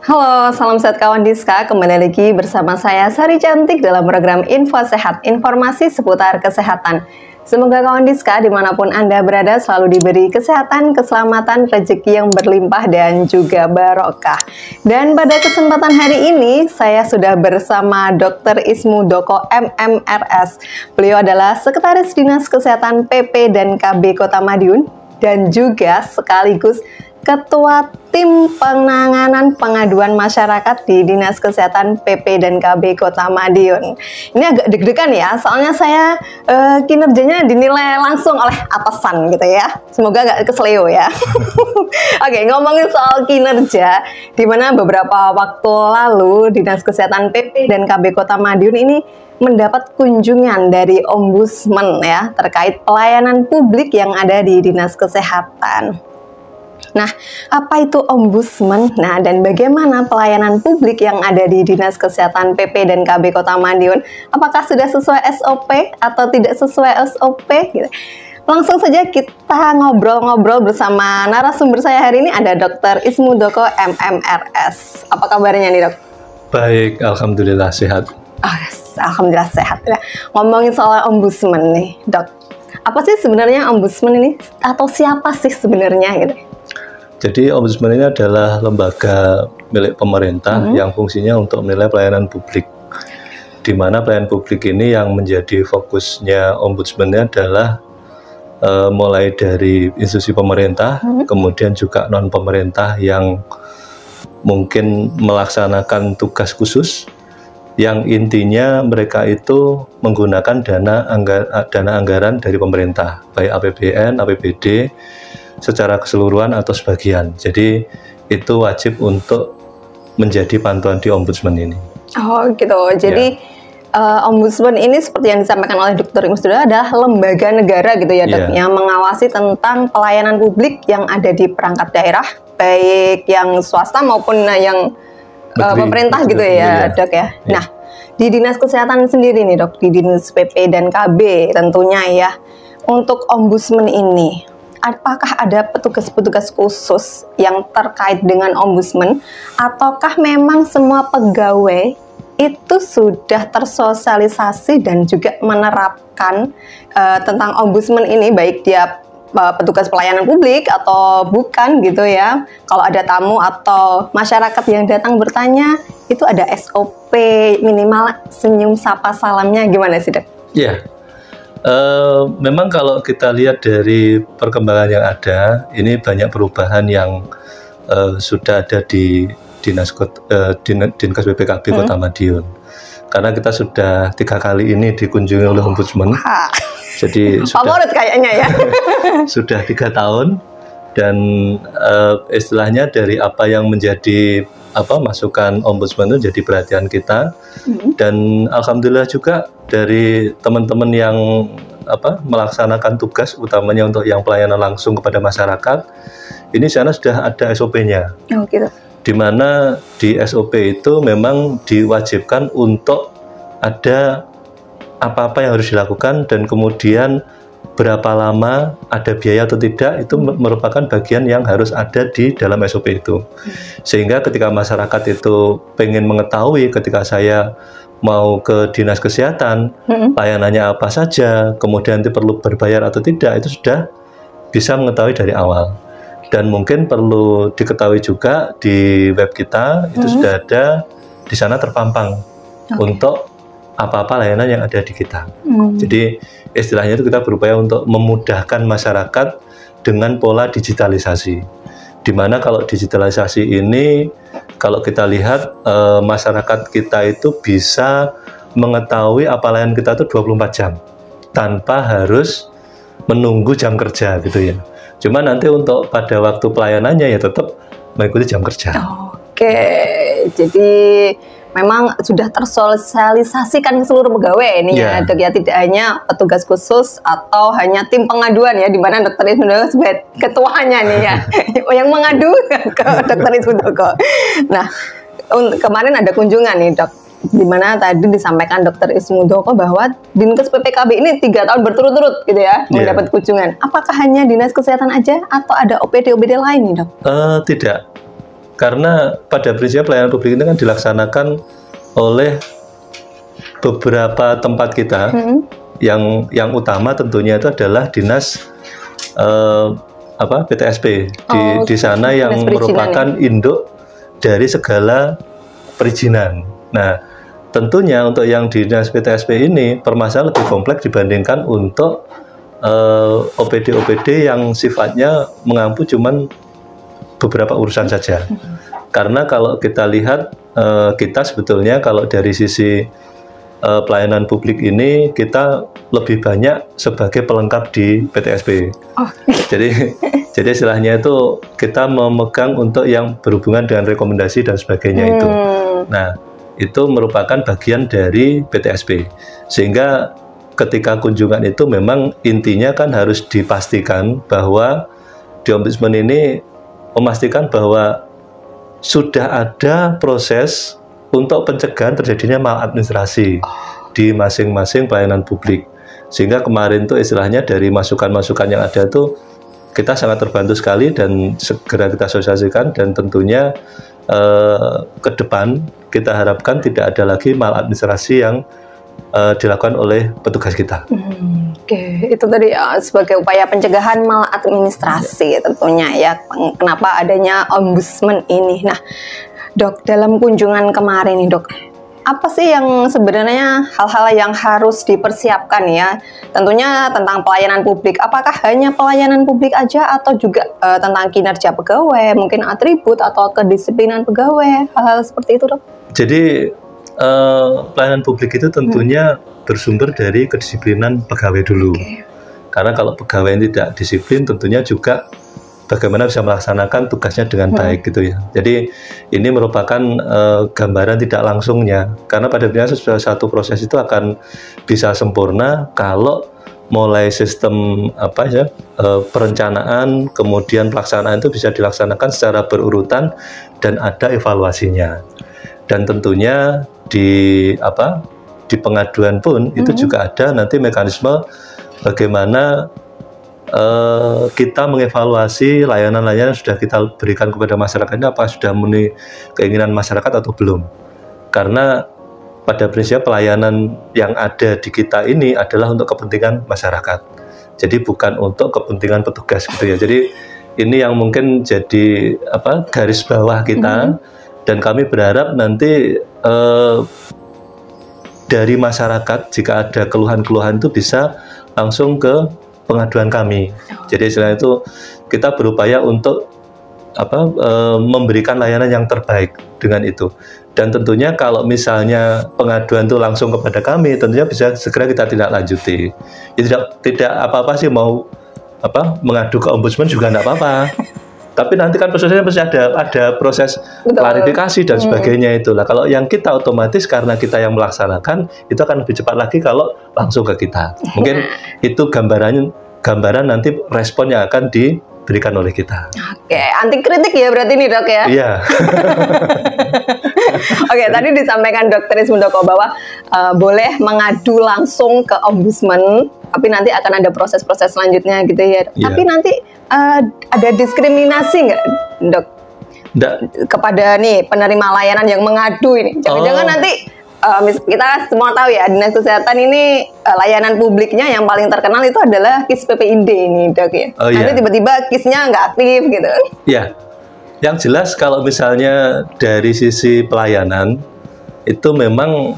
Halo, salam sehat kawan Diska. Kembali lagi bersama saya Sari Cantik dalam program Info Sehat, informasi seputar kesehatan. Semoga kawan Diska dimanapun Anda berada selalu diberi kesehatan, keselamatan, rezeki yang berlimpah dan juga barokah. Dan pada kesempatan hari ini saya sudah bersama Dr. Ismu Doko MMRS. Beliau adalah Sekretaris Dinas Kesehatan PP dan KB Kota Madiun dan juga sekaligus Ketua Tim Penanganan Pengaduan Masyarakat di Dinas Kesehatan PP dan KB Kota Madiun. Ini agak deg-degan ya, soalnya saya kinerjanya dinilai langsung oleh atasan gitu ya. Semoga nggak kesleo ya. Oke, ngomongin soal kinerja, di mana beberapa waktu lalu Dinas Kesehatan PP dan KB Kota Madiun ini mendapat kunjungan dari Ombudsman ya terkait pelayanan publik yang ada di Dinas Kesehatan. Nah, apa itu Ombudsman? Nah, dan bagaimana pelayanan publik yang ada di Dinas Kesehatan PP dan KB Kota Madiun? Apakah sudah sesuai SOP atau tidak sesuai SOP? Gitu. Langsung saja kita ngobrol-ngobrol bersama narasumber saya hari ini, ada Dr. Ismu Doko MMRS. Apa kabarnya nih, Dok? Baik, Alhamdulillah sehat. Oh, yes. Alhamdulillah sehat. Ya. Ngomongin soal Ombudsman nih, Dok. Apa sih sebenarnya Ombudsman ini? Atau siapa sih sebenarnya gitu? Jadi Ombudsman ini adalah lembaga milik pemerintah yang fungsinya untuk menilai pelayanan publik. Di mana pelayanan publik ini yang menjadi fokusnya Ombudsman-nya adalah mulai dari institusi pemerintah, kemudian juga non-pemerintah yang mungkin melaksanakan tugas khusus, yang intinya mereka itu menggunakan dana anggaran dari pemerintah, baik APBN, APBD, secara keseluruhan atau sebagian. Jadi itu wajib untuk menjadi pantauan di Ombudsman ini. Oh gitu. Jadi Ombudsman ini seperti yang disampaikan oleh Dr. Ismu adalah lembaga negara gitu ya, Dok, yang mengawasi tentang pelayanan publik yang ada di perangkat daerah, baik yang swasta maupun yang pemerintah gitu ya, Dok ya. Nah, di Dinas Kesehatan sendiri nih, Dok, di Dinas PP dan KB tentunya ya, untuk Ombudsman ini apakah ada petugas-petugas khusus yang terkait dengan Ombudsman, ataukah memang semua pegawai itu sudah tersosialisasi dan juga menerapkan tentang Ombudsman ini, baik dia petugas pelayanan publik atau bukan gitu ya. Kalau ada tamu atau masyarakat yang datang bertanya, itu ada SOP minimal senyum sapa salamnya, gimana sih, Dok? Iya. Memang kalau kita lihat dari perkembangan yang ada, ini banyak perubahan yang sudah ada di Dinkes BPKB Kota Madiun. Karena kita sudah 3 kali ini dikunjungi oleh Ombudsman. Jadi favorit kayaknya ya. Sudah 3 tahun dan istilahnya dari apa yang menjadi masukan Ombudsman itu jadi perhatian kita. Dan alhamdulillah juga dari teman-teman yang melaksanakan tugas utamanya untuk yang pelayanan langsung kepada masyarakat, ini sana sudah ada SOP-nya. Oh gitu. Di mana di SOP itu memang diwajibkan untuk ada apa-apa yang harus dilakukan dan kemudian berapa lama, ada biaya atau tidak, itu merupakan bagian yang harus ada di dalam SOP itu. Sehingga ketika masyarakat itu pengen mengetahui ketika saya mau ke Dinas Kesehatan, layanannya apa saja, kemudian itu perlu berbayar atau tidak, itu sudah bisa mengetahui dari awal. Dan mungkin perlu diketahui juga di web kita, itu sudah ada di sana terpampang untuk apa-apa layanan yang ada di kita. Jadi istilahnya itu kita berupaya untuk memudahkan masyarakat dengan pola digitalisasi. Di mana kalau digitalisasi ini, kalau kita lihat masyarakat kita itu bisa mengetahui apa layanan kita itu 24 jam tanpa harus menunggu jam kerja gitu ya. Cuma nanti untuk pada waktu pelayanannya ya tetap mengikuti jam kerja. Oke, jadi memang sudah tersosialisasikan seluruh pegawai ini ya, Dok ya, tidak hanya petugas khusus atau hanya tim pengaduan ya, di mana Dr. Ismu Doko sebagai ketuanya nih ya, yang mengadu ke Dr. Ismu Doko. Nah, kemarin ada kunjungan nih, Dok, di mana tadi disampaikan Dr. Ismu Doko bahwa Dinkes PPKB ini 3 tahun berturut-turut gitu ya mendapat kunjungan. Apakah hanya Dinas Kesehatan aja atau ada OPD-OPD lain nih, Dok? Tidak. Karena pada prinsipnya pelayanan publik ini kan dilaksanakan oleh beberapa tempat kita. Yang utama tentunya itu adalah dinas PTSP di sana yang merupakan induk dari segala perizinan. Nah, tentunya untuk yang dinas PTSP ini permasalahan lebih kompleks dibandingkan untuk OPD-OPD yang sifatnya mengampu cuman beberapa urusan saja. Karena kalau kita lihat kita sebetulnya kalau dari sisi pelayanan publik ini kita lebih banyak sebagai pelengkap di PTSP. Jadi istilahnya itu kita memegang untuk yang berhubungan dengan rekomendasi dan sebagainya itu. Nah, itu merupakan bagian dari PTSP. Sehingga ketika kunjungan itu memang intinya kan harus dipastikan bahwa di Ombudsman ini memastikan bahwa sudah ada proses untuk pencegahan terjadinya maladministrasi di masing-masing pelayanan publik. Sehingga kemarin tuh istilahnya dari masukan-masukan yang ada tuh kita sangat terbantu sekali dan segera kita sosialisasikan, dan tentunya ke depan kita harapkan tidak ada lagi maladministrasi yang dilakukan oleh petugas kita. Oke, itu tadi sebagai upaya pencegahan maladministrasi tentunya ya. Kenapa adanya Ombudsman ini? Nah, Dok, dalam kunjungan kemarin nih Dok, apa sih yang sebenarnya hal-hal yang harus dipersiapkan ya? Tentunya tentang pelayanan publik. Apakah hanya pelayanan publik aja atau juga tentang kinerja pegawai, mungkin atribut atau kedisiplinan pegawai, hal-hal seperti itu Dok? Jadi pelayanan publik itu tentunya bersumber dari kedisiplinan pegawai dulu. Karena kalau pegawai yang tidak disiplin tentunya juga bagaimana bisa melaksanakan tugasnya dengan baik gitu ya. Jadi ini merupakan gambaran tidak langsungnya, karena pada prinsipnya satu proses itu akan bisa sempurna kalau mulai sistem perencanaan kemudian pelaksanaan itu bisa dilaksanakan secara berurutan dan ada evaluasinya. Dan tentunya di pengaduan pun itu juga ada nanti mekanisme bagaimana kita mengevaluasi layanan-layanan yang sudah kita berikan kepada masyarakat ini apa sudah memenuhi keinginan masyarakat atau belum. Karena pada prinsipnya pelayanan yang ada di kita ini adalah untuk kepentingan masyarakat. Jadi bukan untuk kepentingan petugas gitu ya. Jadi ini yang mungkin jadi garis bawah kita, dan kami berharap nanti dari masyarakat jika ada keluhan-keluhan itu bisa langsung ke pengaduan kami. Jadi istilahnya itu kita berupaya untuk memberikan layanan yang terbaik dengan itu. Dan tentunya kalau misalnya pengaduan itu langsung kepada kami, tentunya bisa segera kita tidak lanjuti. Ya, tidak apa-apa sih mau mengadu ke Ombudsman juga tidak apa-apa. Tapi nanti kan prosesnya pasti ada proses klarifikasi dan sebagainya itulah. Kalau yang kita otomatis karena kita yang melaksanakan itu akan lebih cepat lagi kalau langsung ke kita. Mungkin itu gambaran nanti respon yang akan diberikan oleh kita. Oke, anti kritik ya berarti nih Dok ya? Iya. Oke, tadi disampaikan Dr. Ismundoko bahwa boleh mengadu langsung ke Ombudsman, tapi nanti akan ada proses-proses selanjutnya gitu ya. Yeah. Tapi nanti ada diskriminasi nggak, Dok? Kepada nih penerima layanan yang mengadu ini. Jangan-jangan nanti kita semua tahu ya, Dinas Kesehatan ini layanan publiknya yang paling terkenal itu adalah KIS PPID ini, Dok ya. Nanti tiba-tiba KIS-nya nggak aktif gitu. Iya. Yang jelas kalau misalnya dari sisi pelayanan itu memang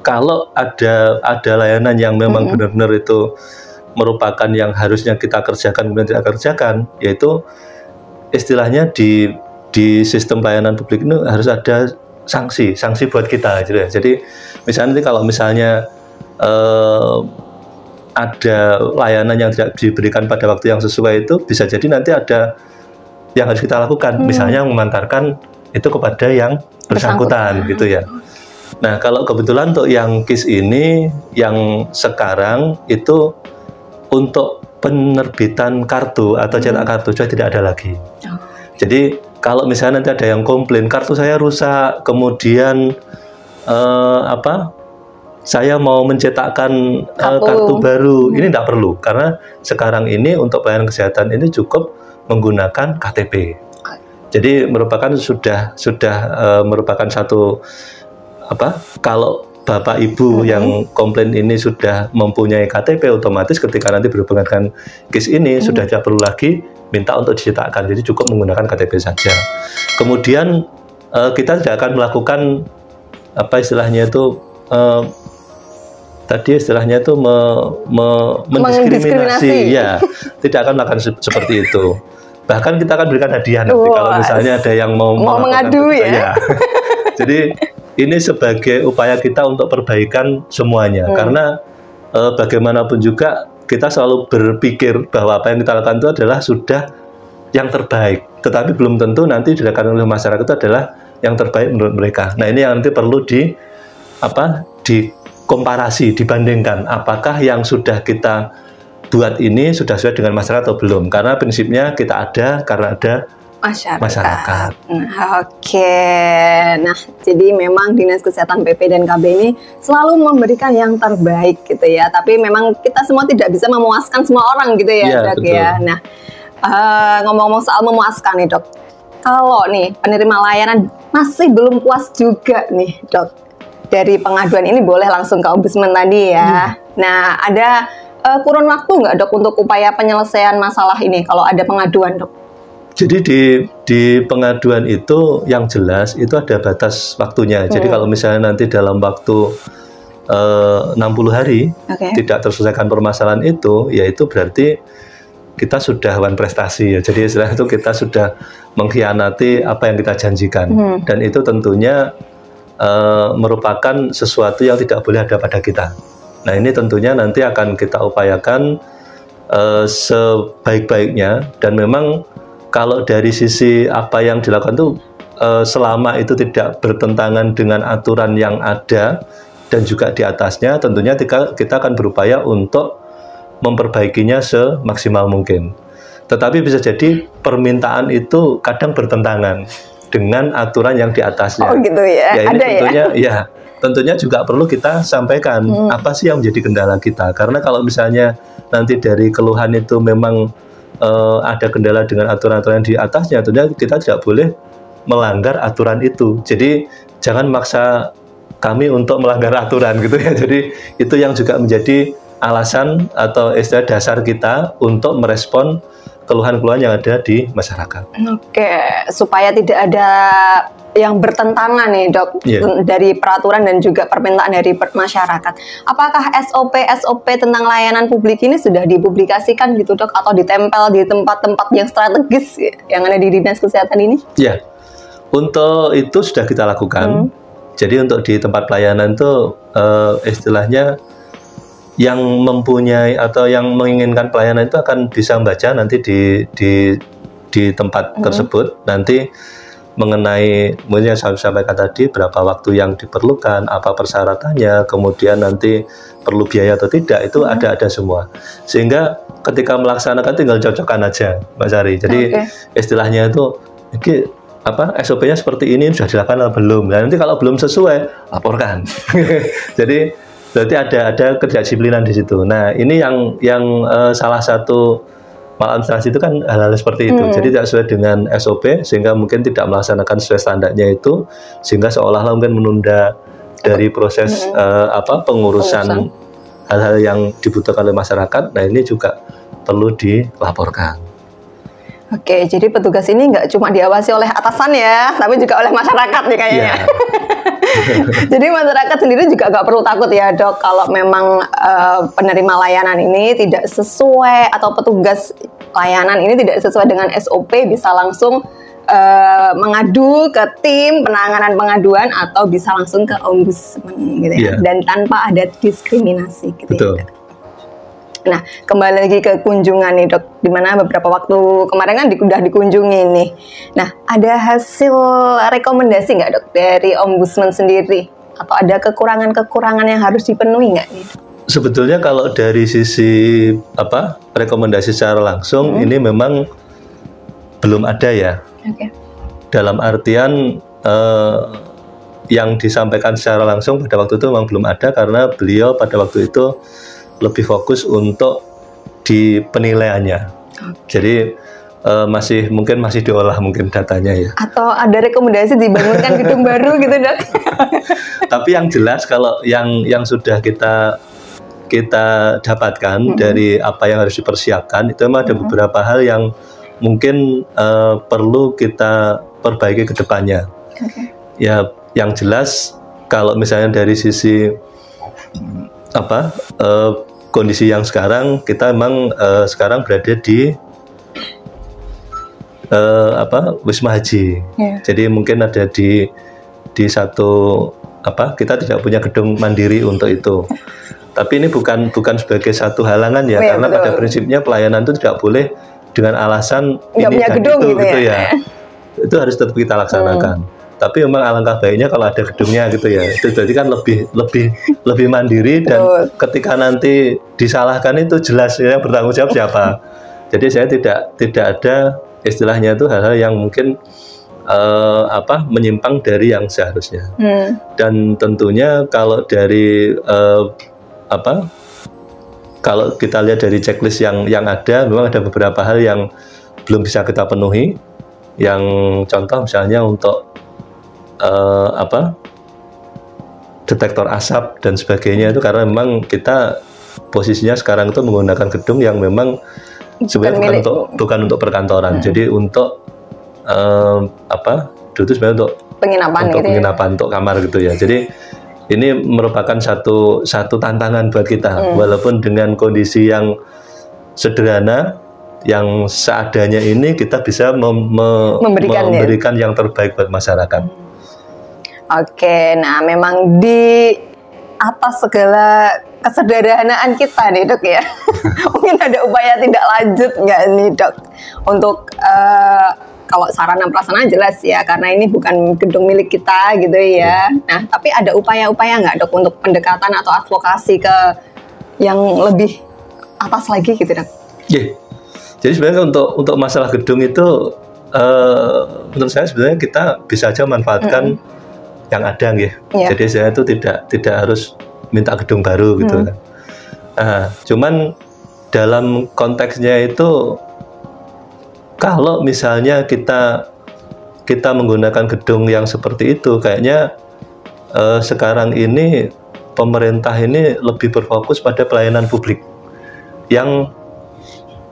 kalau ada layanan yang memang benar-benar itu merupakan yang harusnya kita kerjakan kemudian tidak kerjakan, yaitu istilahnya di sistem pelayanan publik ini harus ada sanksi buat kita gitu ya. Jadi misalnya nanti kalau misalnya ada layanan yang tidak diberikan pada waktu yang sesuai, itu bisa jadi nanti ada yang harus kita lakukan, misalnya mengantarkan itu kepada yang bersangkutan gitu ya. Nah, kalau kebetulan untuk yang KIS ini yang sekarang itu untuk penerbitan kartu atau cetak kartu sudah tidak ada lagi. Jadi kalau misalnya nanti ada yang komplain kartu saya rusak, kemudian saya mau mencetakkan kartu baru, ini tidak perlu, karena sekarang ini untuk pelayanan kesehatan ini cukup menggunakan KTP. Jadi merupakan sudah merupakan satu kalau Bapak Ibu yang komplain ini sudah mempunyai KTP, otomatis ketika nanti berhubungan dengan case ini sudah tidak perlu lagi minta untuk dicetakkan, jadi cukup menggunakan KTP saja. Kemudian kita tidak akan melakukan istilahnya itu mendiskriminasi, ya, tidak akan melakukan seperti itu. Bahkan kita akan berikan hadiah nanti kalau misalnya ada yang mau mengadu ya. Jadi ini sebagai upaya kita untuk perbaikan semuanya, karena bagaimanapun juga kita selalu berpikir bahwa apa yang kita lakukan itu adalah sudah yang terbaik, tetapi belum tentu nanti dilakukan oleh masyarakat itu adalah yang terbaik menurut mereka. Nah, ini yang nanti perlu dikomparasi, dibandingkan apakah yang sudah kita buat ini sudah sesuai dengan masyarakat atau belum, karena prinsipnya kita ada karena ada masyarakat. Oke. Nah, jadi memang Dinas Kesehatan PP dan KB ini selalu memberikan yang terbaik gitu ya. Tapi memang kita semua tidak bisa memuaskan semua orang gitu ya, Dok ya. Nah, ngomong-ngomong soal memuaskan nih, Dok. Kalau nih penerima layanan masih belum puas juga nih, Dok, dari pengaduan ini boleh langsung ke Ombudsman tadi ya. Nah, ada kurun waktu nggak, Dok, untuk upaya penyelesaian masalah ini kalau ada pengaduan, Dok? Jadi di pengaduan itu yang jelas itu ada batas waktunya. Jadi kalau misalnya nanti dalam waktu 60 hari tidak terselesaikan permasalahan itu, yaitu berarti kita sudah wan prestasi ya. Jadi istilah itu kita sudah mengkhianati apa yang kita janjikan. Dan itu tentunya merupakan sesuatu yang tidak boleh ada pada kita. Nah, ini tentunya nanti akan kita upayakan sebaik-baiknya, dan memang kalau dari sisi apa yang dilakukan itu selama itu tidak bertentangan dengan aturan yang ada dan juga di atasnya, tentunya kita akan berupaya untuk memperbaikinya semaksimal mungkin. Tetapi bisa jadi permintaan itu kadang bertentangan dengan aturan yang di atasnya. Oh gitu ya, ya ini ada tentunya, ya tentunya juga perlu kita sampaikan apa sih yang menjadi kendala kita. Karena kalau misalnya nanti dari keluhan itu memang ada kendala dengan aturan-aturan di atasnya, tentunya kita tidak boleh melanggar aturan itu. Jadi jangan maksa kami untuk melanggar aturan gitu ya. Jadi itu yang juga menjadi alasan atau istilah dasar kita untuk merespon keluhan-keluhan yang ada di masyarakat. Oke, supaya tidak ada yang bertentangan nih, Dok, dari peraturan dan juga permintaan dari masyarakat. Apakah SOP tentang layanan publik ini sudah dipublikasikan gitu, Dok, atau ditempel di tempat-tempat yang strategis yang ada di Dinas Kesehatan ini? Ya, untuk itu sudah kita lakukan. Jadi untuk di tempat pelayanan itu istilahnya yang mempunyai atau yang menginginkan pelayanan itu akan bisa membaca nanti di tempat tersebut nanti mengenai mungkin yang saya sampaikan tadi, berapa waktu yang diperlukan, apa persyaratannya, kemudian nanti perlu biaya atau tidak, itu ada semua. Sehingga ketika melaksanakan tinggal cocokkan aja, Mbak Sari. Jadi istilahnya itu SOP-nya seperti ini sudah dilakukan atau belum. Nah, nanti kalau belum sesuai, laporkan. Jadi berarti ada kedisiplinan di situ. Nah, ini yang salah satu maladministrasi itu kan hal-hal seperti itu. Jadi tidak sesuai dengan SOP, sehingga mungkin tidak melaksanakan sesuai standarnya itu, sehingga seolah-olah mungkin menunda dari proses pengurusan hal-hal yang dibutuhkan oleh masyarakat. Nah, ini juga perlu dilaporkan. Oke, jadi petugas ini nggak cuma diawasi oleh atasan ya, tapi juga oleh masyarakat nih kayaknya. Jadi masyarakat sendiri juga nggak perlu takut ya, Dok, kalau memang penerima layanan ini tidak sesuai atau petugas layanan ini tidak sesuai dengan SOP, bisa langsung mengadu ke tim penanganan pengaduan atau bisa langsung ke Ombudsman gitu ya, dan tanpa ada diskriminasi gitu. Betul. Ya. Nah, kembali lagi ke kunjungan nih, Dok, dimana beberapa waktu kemarin kan udah dikunjungi nih. Nah, ada hasil rekomendasi nggak, Dok, dari Ombudsman sendiri? Atau ada kekurangan-kekurangan yang harus dipenuhi nggak nih? Sebetulnya kalau dari sisi rekomendasi secara langsung ini memang belum ada ya. Dalam artian yang disampaikan secara langsung pada waktu itu memang belum ada, karena beliau pada waktu itu lebih fokus untuk di penilaiannya. Jadi mungkin masih diolah mungkin datanya ya. Atau ada rekomendasi dibangunkan gedung baru gitu, Dok? Tapi yang jelas kalau yang sudah kita dapatkan dari apa yang harus dipersiapkan itu memang ada beberapa hal yang mungkin perlu kita perbaiki ke depannya. Ya, yang jelas kalau misalnya dari sisi kondisi yang sekarang, kita memang sekarang berada di Wisma Haji. Jadi mungkin ada di satu kita tidak punya gedung mandiri untuk itu. Tapi ini bukan sebagai satu halangan ya, karena betul. Pada prinsipnya pelayanan itu tidak boleh dengan alasan nggak ini punya gedung gitu ya. Itu harus tetap kita laksanakan. Tapi memang alangkah baiknya kalau ada gedungnya gitu ya. Itu berarti kan lebih mandiri dan betul. Ketika nanti disalahkan itu jelas ya, yang bertanggung jawab siapa. Jadi saya tidak ada istilahnya itu hal-hal yang mungkin menyimpang dari yang seharusnya. Dan tentunya kalau dari kalau kita lihat dari checklist yang ada, memang ada beberapa hal yang belum bisa kita penuhi. Yang contoh misalnya untuk detektor asap dan sebagainya itu karena memang kita posisinya sekarang itu menggunakan gedung yang memang sebenarnya bukan untuk perkantoran. Jadi untuk itu sebenarnya untuk penginapan untuk kamar gitu ya. Jadi ini merupakan satu tantangan buat kita, walaupun dengan kondisi yang sederhana, yang seadanya ini kita bisa memberikan yang terbaik buat masyarakat. Oke, nah memang di atas segala kesederhanaan kita nih, Dok ya. Mungkin ada upaya tindak lanjut nggak nih, Dok, untuk kalau sarana prasarana jelas ya, karena ini bukan gedung milik kita gitu ya. Nah, tapi ada upaya-upaya nggak, Dok, untuk pendekatan atau advokasi ke yang lebih atas lagi gitu, Dok? Jadi sebenarnya untuk masalah gedung itu, menurut saya sebenarnya kita bisa aja manfaatkan yang ada, Jadi saya itu tidak harus minta gedung baru gitu kan. Cuman dalam konteksnya itu, kalau misalnya kita menggunakan gedung yang seperti itu, kayaknya sekarang ini pemerintah ini lebih berfokus pada pelayanan publik yang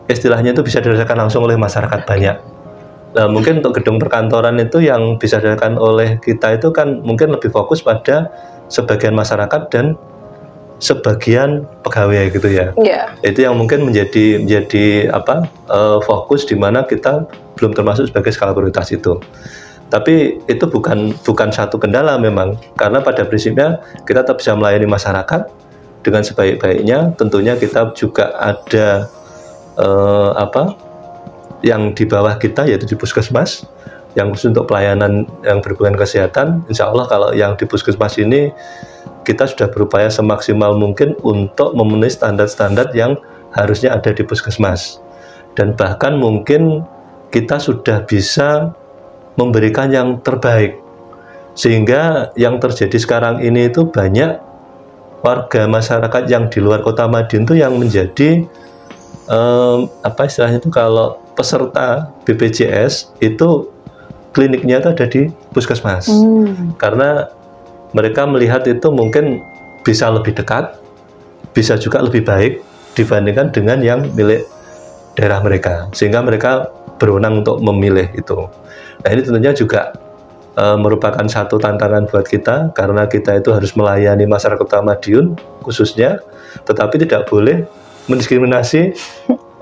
istilahnya itu bisa dirasakan langsung oleh masyarakat banyak. Nah, mungkin untuk gedung perkantoran itu yang bisa dirasakan oleh kita itu kan mungkin lebih fokus pada sebagian masyarakat dan sebagian pegawai gitu ya. Itu yang mungkin menjadi fokus di mana kita belum termasuk sebagai skala prioritas itu. Tapi itu bukan satu kendala memang, karena pada prinsipnya kita tetap bisa melayani masyarakat dengan sebaik-baiknya. Tentunya kita juga ada yang di bawah kita, yaitu di puskesmas yang khusus untuk pelayanan yang berhubungan kesehatan. Insya Allah kalau yang di puskesmas ini kita sudah berupaya semaksimal mungkin untuk memenuhi standar-standar yang harusnya ada di puskesmas, dan bahkan mungkin kita sudah bisa memberikan yang terbaik, sehingga yang terjadi sekarang ini itu banyak warga masyarakat yang di luar Kota Madiun itu yang menjadi istilahnya itu, kalau peserta BPJS itu kliniknya itu ada di puskesmas, karena mereka melihat itu mungkin bisa lebih dekat, bisa juga lebih baik dibandingkan dengan yang milik daerah mereka, sehingga mereka berwenang untuk memilih itu. Nah, ini tentunya juga merupakan satu tantangan buat kita, karena kita itu harus melayani masyarakat Kota Madiun khususnya, tetapi tidak boleh mendiskriminasi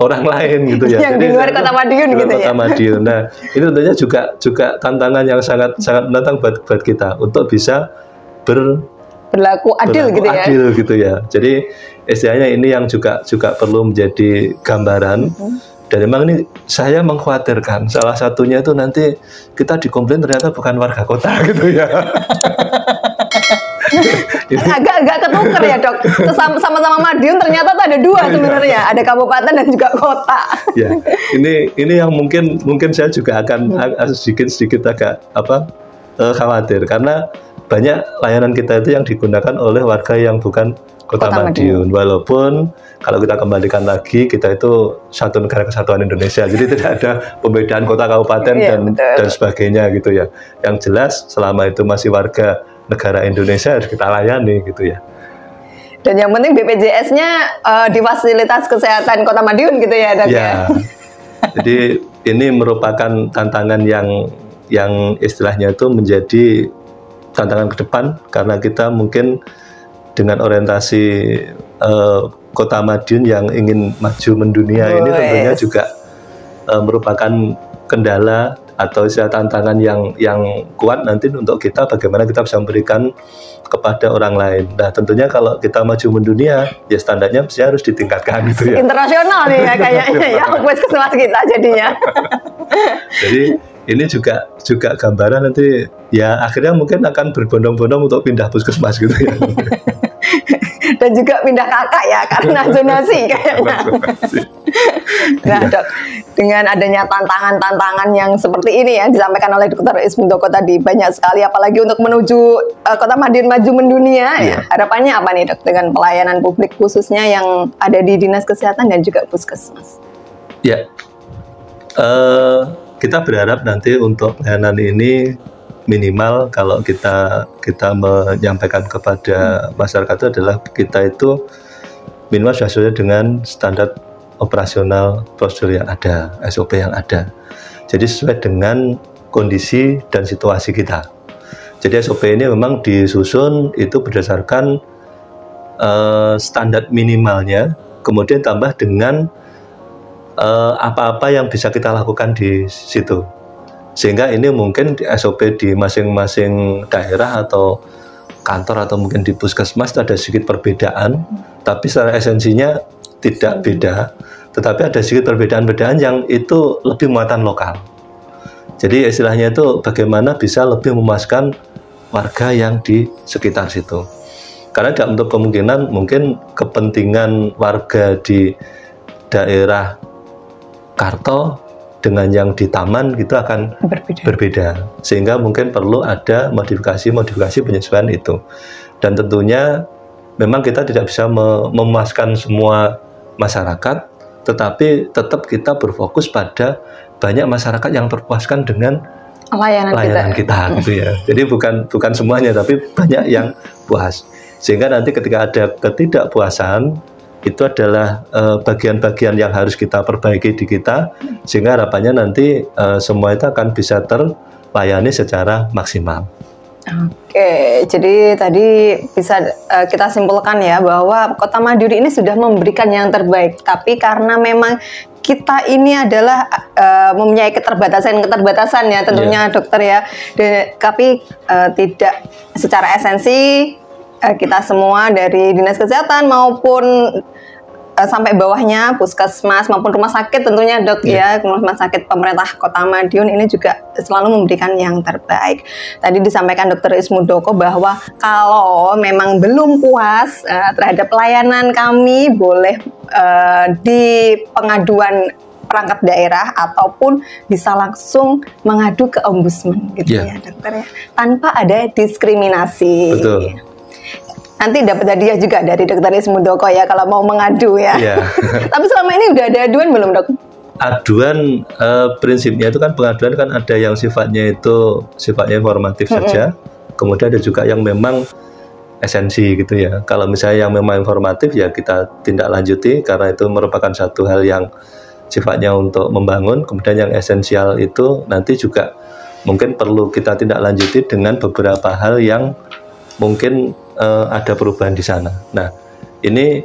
orang lain gitu ya. Yang di luar Kota Madiun gitu ya. Madiun. Nah, ini tentunya juga tantangan yang sangat menantang buat kita untuk bisa berlaku adil gitu ya. Jadi istilahnya ini yang juga perlu menjadi gambaran. Dan memang ini saya mengkhawatirkan salah satunya itu nanti kita dikomplain ternyata bukan warga kota gitu ya. Agak ketuker ya, Dok. Sama-sama Madiun ternyata tuh ada dua sebenarnya, ada kabupaten dan juga kota. Ya, ini yang mungkin saya juga akan sedikit agak khawatir, karena banyak layanan kita itu yang digunakan oleh warga yang bukan Kota Madiun. Walaupun kalau kita kembalikan lagi, kita itu satu negara kesatuan Indonesia, jadi tidak ada pembedaan kota kabupaten dan sebagainya gitu ya. Yang jelas selama itu masih warga negara Indonesia harus kita layani gitu ya. Dan yang penting BPJS-nya di fasilitas kesehatan Kota Madiun gitu ya, Dok ya. Jadi ini merupakan tantangan yang istilahnya itu menjadi tantangan ke depan, karena kita mungkin dengan orientasi Kota Madiun yang ingin maju mendunia ini tentunya juga merupakan kendala atau tantangan yang kuat nanti untuk kita, bagaimana kita bisa memberikan kepada orang lain. Nah tentunya kalau kita maju mendunia, ya standarnya mesti harus ditingkatkan gitu ya. Internasional nih ya kayaknya ya, puskesmas kita jadinya. Jadi ini juga gambaran nanti ya akhirnya mungkin akan berbondong-bondong untuk pindah puskesmas gitu ya. Dan juga pindah kakak ya, karena zonasi kayaknya. Nah Dok, dengan adanya tantangan-tantangan yang seperti ini ya disampaikan oleh Dr. Ismudoko tadi, banyak sekali apalagi untuk menuju Kota Madiun maju mendunia ya. Harapannya apa nih Dok dengan pelayanan publik khususnya yang ada di Dinas Kesehatan dan juga puskesmas? Ya, kita berharap nanti untuk pelayanan ini minimal kalau kita menyampaikan kepada masyarakat itu adalah kita itu minimal sudah sesuai dengan standar operasional prosedur yang ada, SOP yang ada. Jadi sesuai dengan kondisi dan situasi kita. Jadi SOP ini memang disusun itu berdasarkan standar minimalnya, kemudian tambah dengan apa-apa yang bisa kita lakukan di situ. Sehingga ini mungkin di SOP di masing-masing daerah atau kantor atau mungkin di puskesmas ada sedikit perbedaan, tapi secara esensinya tidak beda, tetapi ada sedikit perbedaan-perbedaan yang itu lebih muatan lokal. Jadi istilahnya itu bagaimana bisa lebih memuaskan warga yang di sekitar situ. Karena tidak untuk kemungkinan mungkin kepentingan warga di daerah Karto dengan yang di taman itu akan berbeda. Sehingga mungkin perlu ada modifikasi penyesuaian itu. Dan tentunya memang kita tidak bisa memuaskan semua masyarakat, tetapi tetap kita berfokus pada banyak masyarakat yang terpuaskan dengan layanan kita gitu ya. Jadi bukan semuanya, tapi banyak yang puas. Sehingga nanti ketika ada ketidakpuasan, itu adalah bagian-bagian yang harus kita perbaiki di kita, sehingga harapannya nanti semua itu akan bisa terlayani secara maksimal. Oke, jadi tadi bisa kita simpulkan ya bahwa Kota Madiun ini sudah memberikan yang terbaik, tapi karena memang kita ini adalah mempunyai keterbatasan ya tentunya dokter ya, tapi tidak secara esensi. Kita semua dari Dinas Kesehatan maupun sampai bawahnya puskesmas maupun rumah sakit tentunya Dok ya, rumah sakit pemerintah Kota Madiun ini juga selalu memberikan yang terbaik. Tadi disampaikan Dr. Ismudoko bahwa kalau memang belum puas terhadap pelayanan kami, boleh di pengaduan perangkat daerah ataupun bisa langsung mengadu ke ombudsman gitu ya dokter ya, tanpa ada diskriminasi. Betul. Nanti dapat hadiah juga dari Dr. Ismudoko ya kalau mau mengadu ya. Tapi selama ini udah ada aduan belum Dok? Aduan prinsipnya itu kan pengaduan kan ada yang sifatnya informatif saja, kemudian ada juga yang memang esensi gitu ya. Kalau misalnya yang memang informatif ya kita tindak lanjuti karena itu merupakan satu hal yang sifatnya untuk membangun. Kemudian yang esensial itu nanti juga mungkin perlu kita tindak lanjuti dengan beberapa hal yang mungkin ada perubahan di sana. Nah, ini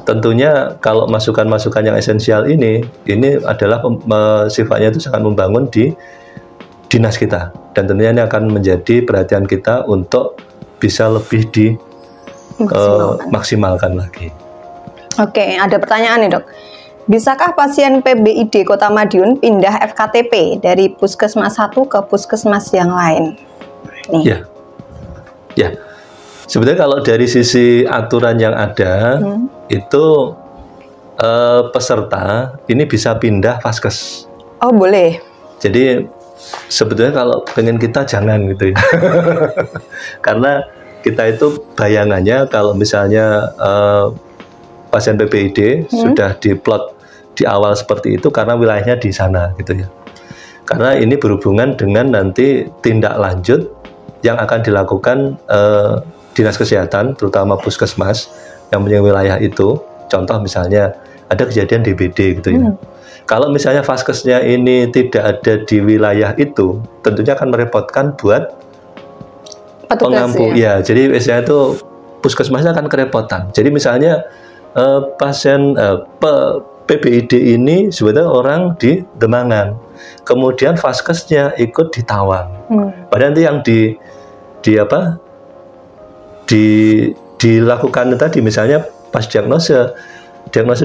tentunya kalau masukan-masukan yang esensial ini adalah sifatnya itu sangat membangun di dinas kita, dan tentunya ini akan menjadi perhatian kita untuk bisa lebih maksimalkan lagi. Oke, ada pertanyaan nih Dok. Bisakah pasien PBID Kota Madiun pindah FKTP dari puskesmas satu ke puskesmas yang lain? Ya. Sebenarnya kalau dari sisi aturan yang ada, itu peserta ini bisa pindah vaskes. Oh boleh. Jadi Sebetulnya kalau pengen kita jangan gitu ya. Karena kita itu bayangannya kalau misalnya pasien PPID sudah diplot di awal seperti itu karena wilayahnya di sana gitu ya. Karena ini berhubungan dengan nanti tindak lanjut yang akan dilakukan dinas kesehatan, terutama puskesmas yang punya wilayah itu. Contoh misalnya ada kejadian DBD gitu ya. Kalau misalnya vaskesnya ini tidak ada di wilayah itu, tentunya akan merepotkan buat pengampu. Ya, jadi biasanya itu puskesmasnya akan kerepotan. Jadi misalnya pasien PBID ini sebetulnya orang di Demangan, kemudian vaskesnya ikut di Tawang. Padahal nanti yang dilakukan tadi misalnya pas diagnosa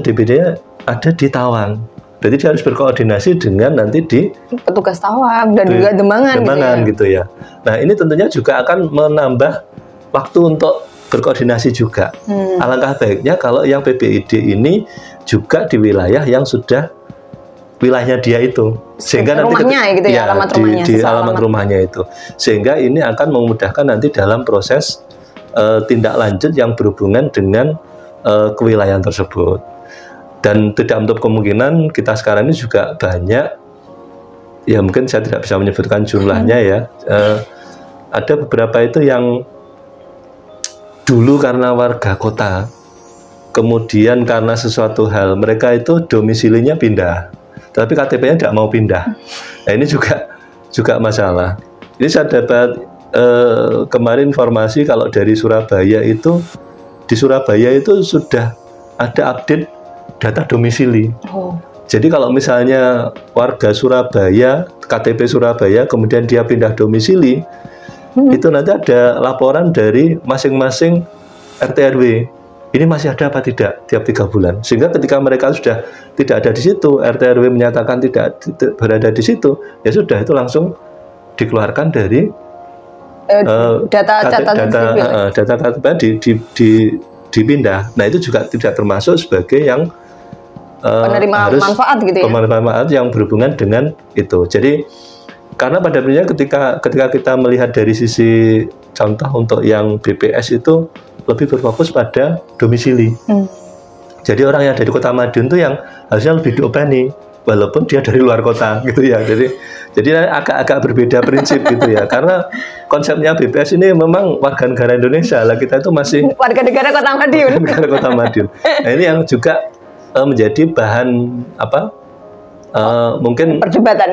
DBD-nya ada di Tawang. Berarti dia harus berkoordinasi dengan nanti di petugas Tawang dan juga Demangan gitu ya. Nah, ini tentunya juga akan menambah waktu untuk berkoordinasi juga. Alangkah baiknya kalau yang PBID ini juga di wilayah yang sudah wilayahnya dia itu, sehingga rumahnya nanti gitu ya, alamat rumahnya, di alamat rumahnya itu, sehingga ini akan memudahkan nanti dalam proses tindak lanjut yang berhubungan dengan kewilayahan tersebut. Dan tidak menutup kemungkinan kita sekarang ini juga banyak, ya mungkin saya tidak bisa menyebutkan jumlahnya ya, ada beberapa itu yang dulu karena warga kota, kemudian karena sesuatu hal mereka itu domisilinya pindah, tapi KTP-nya tidak mau pindah. Nah, ini juga masalah. Ini saya dapat kemarin informasi kalau dari Surabaya itu, di Surabaya itu sudah ada update data domisili. Jadi kalau misalnya warga Surabaya, KTP Surabaya, kemudian dia pindah domisili, itu nanti ada laporan dari masing-masing RT RW. Ini masih ada apa tidak tiap 3 bulan. Sehingga ketika mereka sudah tidak ada di situ, RT RW menyatakan tidak berada di situ, ya sudah itu langsung dikeluarkan dari data KTP dipindah. Nah, itu juga tidak termasuk sebagai yang penerima manfaat gitu ya. Penerima manfaat yang berhubungan dengan itu. Jadi karena pada prinsipnya ketika kita melihat dari sisi contoh untuk yang BPS itu lebih berfokus pada domisili. Jadi orang yang dari Kota Madiun itu yang harusnya lebih diopeni walaupun dia dari luar kota gitu ya. Jadi agak berbeda prinsip gitu ya. Karena konsepnya BPS ini memang warga negara Indonesia lah, kita itu masih warga negara Kota Madiun. Negara Kota Madiun. Nah, ini yang juga menjadi bahan mungkin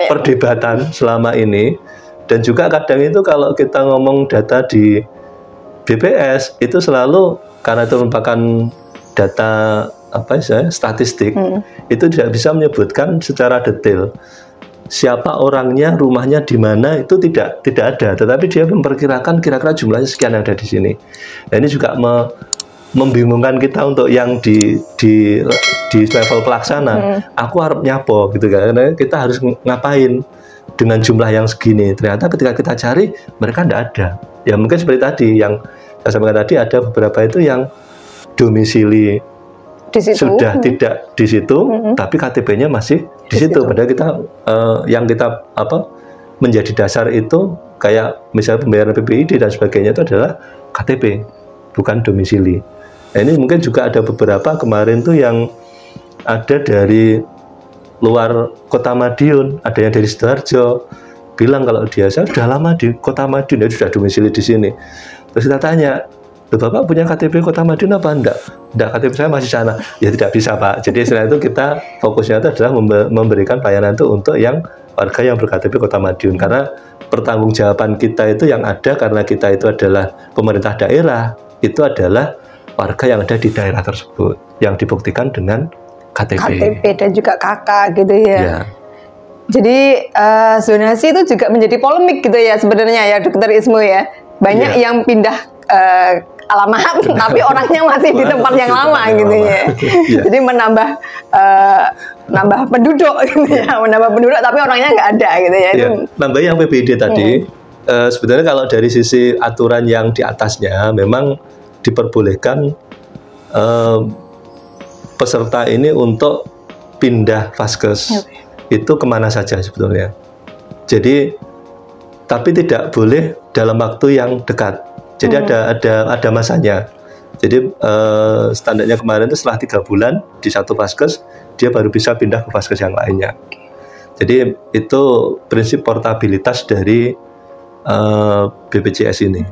perdebatan selama ini. Dan juga kadang itu kalau kita ngomong data di BPS itu selalu karena itu merupakan data statistik, itu tidak bisa menyebutkan secara detail siapa orangnya, rumahnya di mana, itu tidak ada, tetapi dia memperkirakan kira-kira jumlahnya sekian yang ada di sini. Nah, ini juga membingungkan kita untuk yang di level pelaksana. Aku harus nyapo gitu kan, karena kita harus ngapain dengan jumlah yang segini. Ternyata ketika kita cari mereka tidak ada. Ya mungkin seperti tadi yang saya sampaikan tadi, ada beberapa itu yang domisili sudah tidak di situ, tapi KTP-nya masih di situ. Padahal kita yang kita menjadi dasar itu kayak misalnya pembayaran PPID dan sebagainya itu adalah KTP, bukan domisili. Nah, ini mungkin juga ada beberapa kemarin tuh yang ada dari luar Kota Madiun, ada yang dari Sidoarjo, bilang kalau dia saya sudah lama di Kota Madiun, dia sudah domisili di sini. Terus kita tanya, Bapak punya KTP Kota Madiun apa enggak? Enggak, KTP saya masih sana. Ya tidak bisa Pak. Jadi setelah itu kita fokusnya itu adalah memberikan pelayanan itu untuk yang warga yang ber-KTP Kota Madiun. Karena pertanggungjawaban kita itu yang ada karena kita itu adalah pemerintah daerah, itu adalah warga yang ada di daerah tersebut yang dibuktikan dengan KTP dan juga KK gitu ya. Ya. Jadi zonasi itu juga menjadi polemik gitu ya sebenarnya ya Dokter Ismu ya. Banyak yang pindah alamat tapi orangnya masih di tempat yang lama gitu ya. Jadi menambah penduduk gitu ya, menambah penduduk tapi orangnya nggak ada gitu ya. Nambah yang PBID tadi, sebenarnya kalau dari sisi aturan yang di atasnya memang diperbolehkan peserta ini untuk pindah vaskes itu kemana saja sebetulnya. Jadi tapi tidak boleh dalam waktu yang dekat. Jadi ada masanya. Jadi standarnya kemarin itu setelah 3 bulan di satu vaskes dia baru bisa pindah ke vaskes yang lainnya. Jadi itu prinsip portabilitas dari BPJS ini.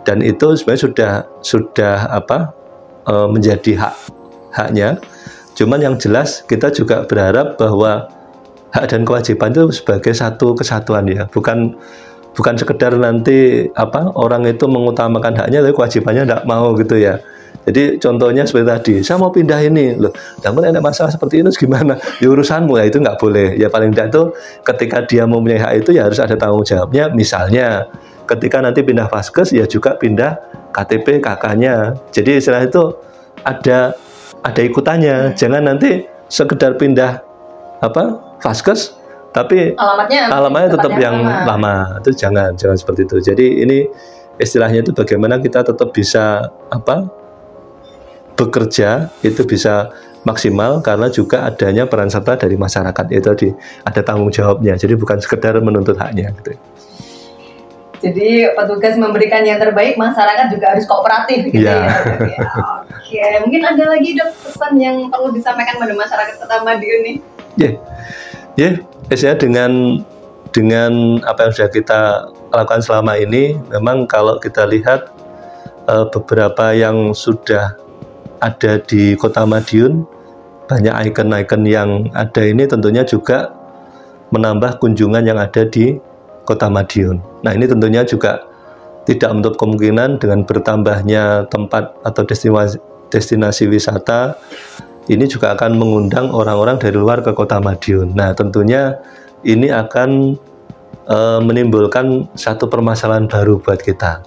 Dan itu sebenarnya sudah menjadi haknya. Cuman yang jelas kita juga berharap bahwa hak dan kewajiban itu sebagai satu kesatuan ya, bukan sekedar nanti orang itu mengutamakan haknya tapi kewajibannya tidak mau gitu ya. Jadi contohnya seperti tadi, saya mau pindah ini loh, namun ada masalah seperti ini gimana? Ya urusanmu, ya itu nggak boleh. Ya paling tidak itu ketika dia mempunyai hak itu ya harus ada tanggung jawabnya. Misalnya ketika nanti pindah vaskes ya juga pindah KTP KK-nya. Jadi istilah itu ada ikutannya. Jangan nanti sekedar pindah vaskes tapi alamatnya tetap yang lama. Itu jangan seperti itu. Jadi ini istilahnya itu bagaimana kita tetap bisa bekerja itu bisa maksimal karena juga adanya peran serta dari masyarakat, itu tadi ada tanggung jawabnya. Jadi bukan sekedar menuntut haknya gitu. Jadi petugas memberikan yang terbaik, masyarakat juga harus kooperatif gitu ya. Oke, mungkin ada lagi Dok pesan yang perlu disampaikan pada masyarakat Kota Madiun nih? Saya dengan apa yang sudah kita lakukan selama ini, memang kalau kita lihat beberapa yang sudah ada di Kota Madiun, banyak ikon-ikon yang ada ini tentunya juga menambah kunjungan yang ada di Kota Madiun. Nah ini tentunya juga tidak menutup kemungkinan dengan bertambahnya tempat atau destinasi wisata, ini juga akan mengundang orang-orang dari luar ke Kota Madiun. Nah tentunya ini akan menimbulkan satu permasalahan baru buat kita.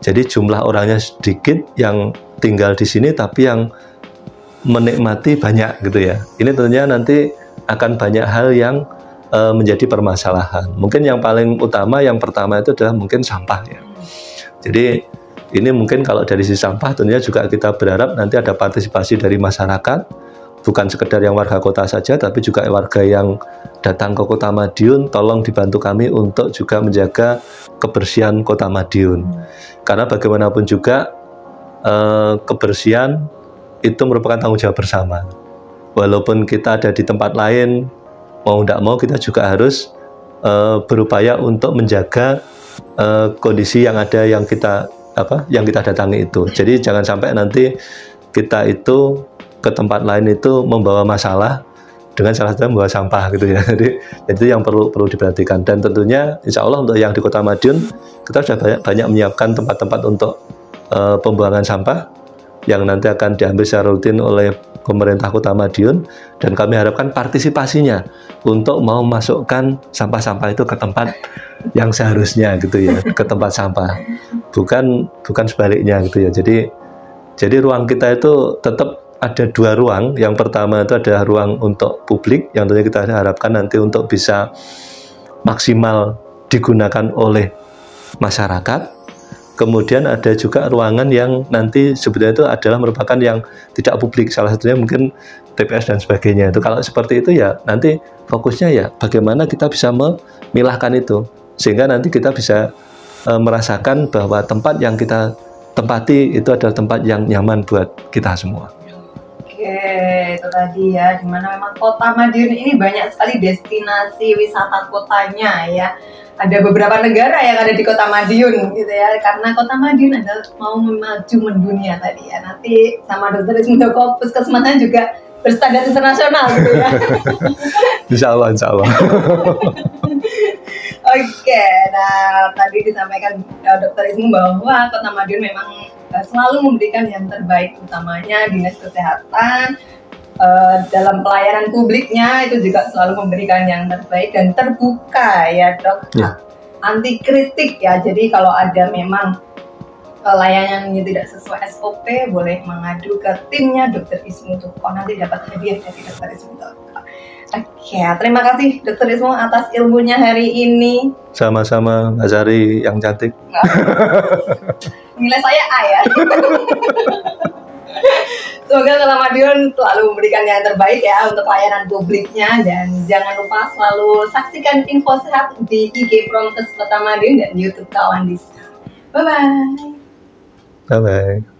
Jadi jumlah orangnya sedikit yang tinggal di sini, tapi yang menikmati banyak gitu ya. Ini tentunya nanti akan banyak hal yang menjadi permasalahan. Mungkin yang paling utama, yang pertama itu adalah mungkin sampah ya. Jadi ini mungkin kalau dari sisi sampah tentunya juga kita berharap nanti ada partisipasi dari masyarakat, bukan sekedar yang warga kota saja, tapi juga warga yang datang ke Kota Madiun, tolong dibantu kami untuk juga menjaga kebersihan Kota Madiun. Karena bagaimanapun juga kebersihan itu merupakan tanggung jawab bersama. Walaupun kita ada di tempat lain, mau tidak mau kita juga harus berupaya untuk menjaga kondisi yang ada yang kita datangi itu. Jadi jangan sampai nanti kita itu ke tempat lain itu membawa masalah dengan salah satunya membawa sampah gitu ya. Jadi itu yang perlu diperhatikan. Dan tentunya insya Allah untuk yang di Kota Madiun kita sudah banyak menyiapkan tempat-tempat untuk pembuangan sampah yang nanti akan diambil secara rutin oleh pemerintah Kota Madiun, dan kami harapkan partisipasinya untuk mau masukkan sampah-sampah itu ke tempat yang seharusnya gitu ya, ke tempat sampah, bukan sebaliknya gitu ya. Jadi ruang kita itu tetap ada 2 ruang. Yang pertama itu ada ruang untuk publik yang tentunya kita harapkan nanti untuk bisa maksimal digunakan oleh masyarakat. Kemudian ada juga ruangan yang nanti sebetulnya itu adalah merupakan yang tidak publik, salah satunya mungkin TPS dan sebagainya. Itu kalau seperti itu ya nanti fokusnya ya bagaimana kita bisa memilahkan itu sehingga nanti kita bisa merasakan bahwa tempat yang kita tempati itu adalah tempat yang nyaman buat kita semua. Oke, itu tadi ya, dimana memang Kota Madiun ini banyak sekali destinasi wisata kotanya ya. Ada beberapa negara yang ada di Kota Madiun gitu ya, karena Kota Madiun adalah mau maju mendunia tadi ya. Nanti sama Dr. Ismudoko puskesmasnya juga berstandar internasional gitu ya. Insya Allah. Oke, nah tadi disampaikan Dr. Ismu bahwa Kota Madiun memang selalu memberikan yang terbaik, utamanya dinas kesehatan. Dalam pelayanan publiknya itu juga selalu memberikan yang terbaik dan terbuka ya Dok, anti kritik ya. Jadi kalau ada memang layanannya tidak sesuai SOP, boleh mengadu ke timnya Dr. Ismudoko, nanti dapat hadiah dari Dr. Ismudoko. Oke, terima kasih Dr. Ismu atas ilmunya hari ini. Sama-sama, Mbak Sari yang cantik. Nilai saya A ya. Semoga Kota Madiun selalu memberikan yang terbaik ya untuk layanan publiknya, dan jangan lupa selalu saksikan info sehat di IG Promkes Kota Madiun dan YouTube Kawan Diska. Bye bye. Bye bye.